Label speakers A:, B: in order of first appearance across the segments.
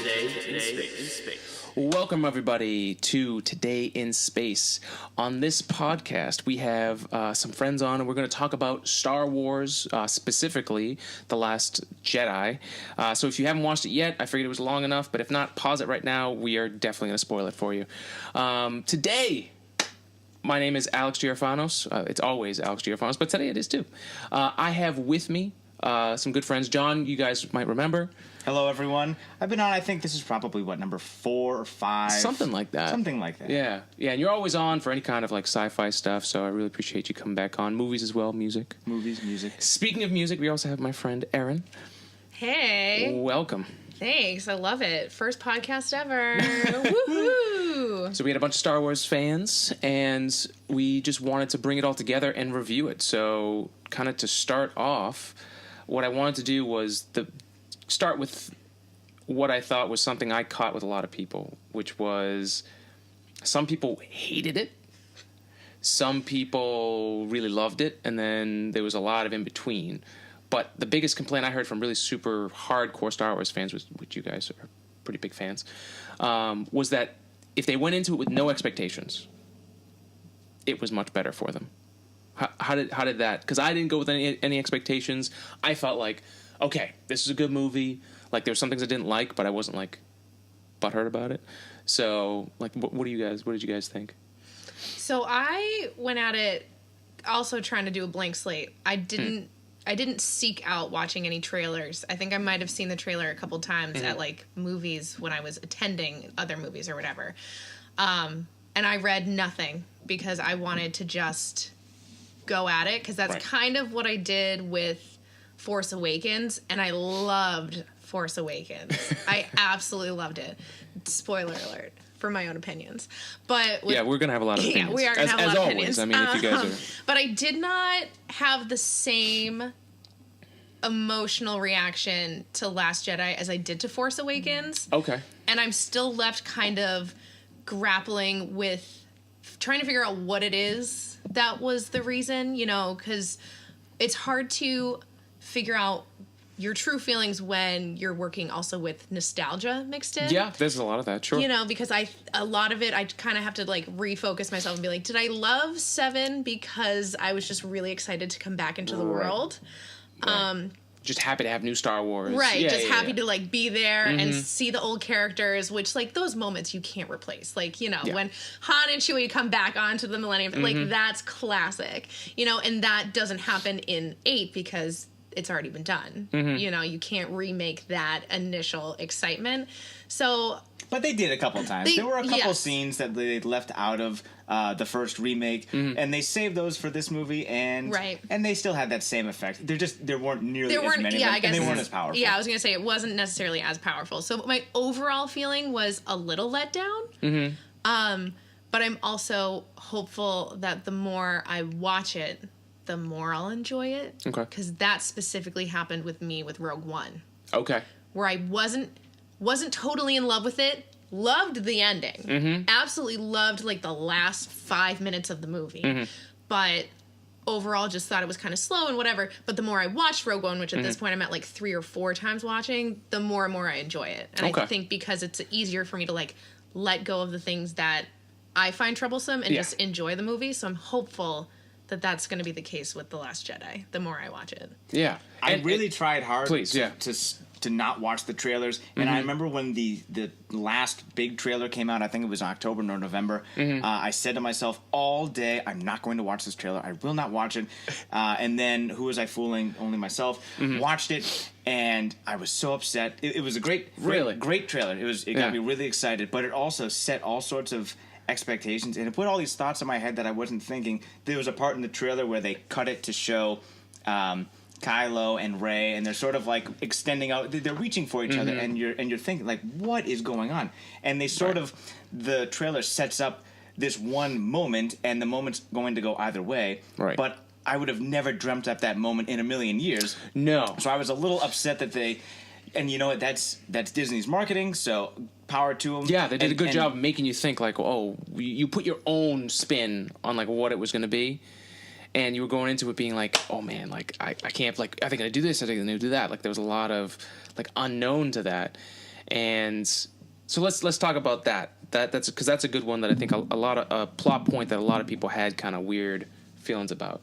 A: in Space.
B: Welcome, everybody, to Today in Space. On this podcast, we have some friends on, and we're going to talk about Star Wars, specifically The Last Jedi. So if you haven't watched it yet, I figured it was long enough, but if not, pause it right now. We are definitely going to spoil it for you. Today, my name is Alex Giarfanos. It's always Alex Giarfanos, but today it is too. I have with me some good friends. John, you guys might remember.
C: Hello, everyone. I've been on, I think this is probably, number 4 or 5?
B: Something like that. Yeah, and you're always on for any kind of, sci-fi stuff, so I really appreciate you coming back on. Movies as well, music.
C: Music.
B: Speaking of music, we also have my friend Erin.
D: Hey.
B: Welcome.
D: Thanks, I love it. First podcast ever. Woohoo!
B: So we had a bunch of Star Wars fans, and we just wanted to bring it all together and review it. So kind of to start off, what I wanted to do was start with what I thought was something I caught with a lot of people, which was some people hated it, some people really loved it, and then there was a lot of in between. But the biggest complaint I heard from really super hardcore Star Wars fans, which you guys are pretty big fans, was that if they went into it with no expectations, it was much better for them. How did that? Because I didn't go with any expectations. I felt like, okay, this is a good movie. There were some things I didn't like, but I wasn't butthurt about it. So, what did you guys think?
D: So I went at it also trying to do a blank slate. I didn't seek out watching any trailers. I think I might have seen the trailer a couple times at movies when I was attending other movies or whatever. And I read nothing because I wanted to just go at it, because that's kind of what I did with Force Awakens, and I loved Force Awakens. I absolutely loved it. Spoiler alert for my own opinions. But
B: we're gonna have a lot of opinions.
D: Yeah, we are gonna have a lot of opinions.
B: I mean, if you guys are...
D: But I did not have the same emotional reaction to Last Jedi as I did to Force Awakens.
B: Okay.
D: And I'm still left kind of grappling with trying to figure out what it is that was the reason, because it's hard to figure out your true feelings when you're working also with nostalgia mixed in.
B: Yeah, there's a lot of that, sure.
D: Because a lot of it, I kind of have to refocus myself and be like, did I love 7 because I was just really excited to come back into the world?
B: Right. Just happy to have new Star Wars.
D: Right, happy to be there and see the old characters, which those moments you can't replace. When Han and Chewie come back onto the Millennium, that's classic. And that doesn't happen in 8 because it's already been done. You can't remake that initial excitement. So,
C: but they did a couple times. There were a couple scenes that they left out of the first remake, and they saved those for this movie, and they still had that same effect. There weren't nearly as many, and they weren't as powerful.
D: Yeah, I was going to say it wasn't necessarily as powerful. So my overall feeling was a little let down. But I'm also hopeful that the more I watch it, the more I'll enjoy it.
B: Okay.
D: Because that specifically happened with me with Rogue One.
B: Okay.
D: Where I wasn't totally in love with it. Loved the ending. Absolutely loved the last 5 minutes of the movie. But overall just thought it was kind of slow and whatever. But the more I watched Rogue One, which at this point I'm at 3 or 4 times watching, the more and more I enjoy it. And I think because it's easier for me to let go of the things that I find troublesome and just enjoy the movie. So I'm hopeful that that's going to be the case with The Last Jedi, the more I watch it.
C: Yeah. I really tried hard to not watch the trailers. And I remember when the last big trailer came out, I think it was October or November, I said to myself all day, I'm not going to watch this trailer. I will not watch it. And then, who was I fooling? Only myself. Watched it, and I was so upset. It was a great trailer. It got me really excited, but it also set all sorts of expectations, and it put all these thoughts in my head that I wasn't thinking. There was a part in the trailer where they cut it to show Kylo and Rey, and they're sort of extending out. They're reaching for each other, and you're thinking what is going on? And they sort of, the trailer sets up this one moment, and the moment's going to go either way. Right. But I would have never dreamt up that moment in a million years. No. So I was a little upset that they. And you know what? That's Disney's marketing, so power to them.
B: Yeah, they did a good job making you think you put your own spin on what it was going to be, and you were going into it being oh man, I can't, are they going to do this? Are they going to do that? There was a lot of unknown to that, And so let's talk about that. That's because that's a good one that I think a lot of a plot point that a lot of people had kind of weird feelings about.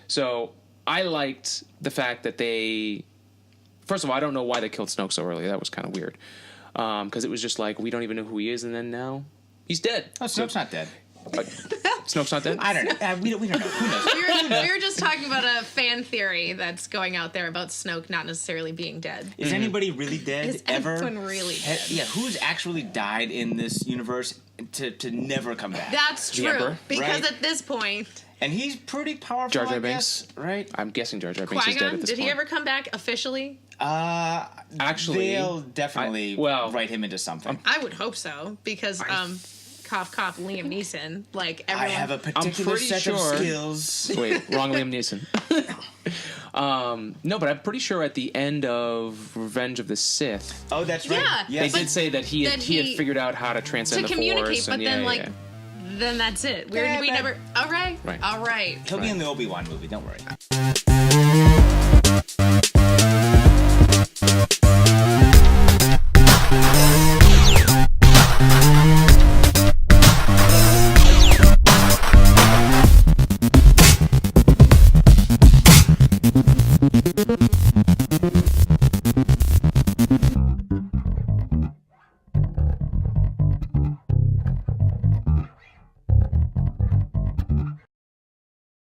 B: So I liked the fact that they, first of all, I don't know why they killed Snoke so early. That was kind of weird, because it was just like we don't even know who he is, and then now he's dead.
C: Oh, Snoke's not dead.
B: Snoke's not dead?
C: I don't know. We don't know. Who knows?
D: We were just talking about a fan theory that's going out there about Snoke not necessarily being dead.
C: Is anybody really dead
D: Is
C: ever?
D: anyone really dead?
C: Yeah, who's actually died in this universe to never come back?
D: That's
B: The
D: true.
B: Emperor?
D: Because
C: Right.
D: at this point,
C: And he's pretty powerful,
B: Jar Jar
C: I
B: Binks?
C: guess, right?
B: I'm guessing Jar Jar Binks is dead at
D: Qui-Gon,
B: this
D: did
B: point.
D: he ever come back officially?
B: Actually,
C: they'll definitely write him into something.
D: I would hope so, because cough cough Liam Neeson, like everyone.
C: I have a particular
B: pretty
C: set of
B: sure-
C: skills.
B: Wait, wrong Liam Neeson. No, but I'm pretty sure at the end of Revenge of the Sith,
C: Oh, that's right.
D: Yeah,
C: Yes.
B: they did say that he had figured out how to transcend
D: to
B: the
D: communicate,
B: Force.
D: but
B: And
D: then then that's it. We
C: Yeah,
D: never. All right,
B: Right.
D: all right.
C: He'll be
B: Right.
C: in the Obi-Wan movie. Don't worry.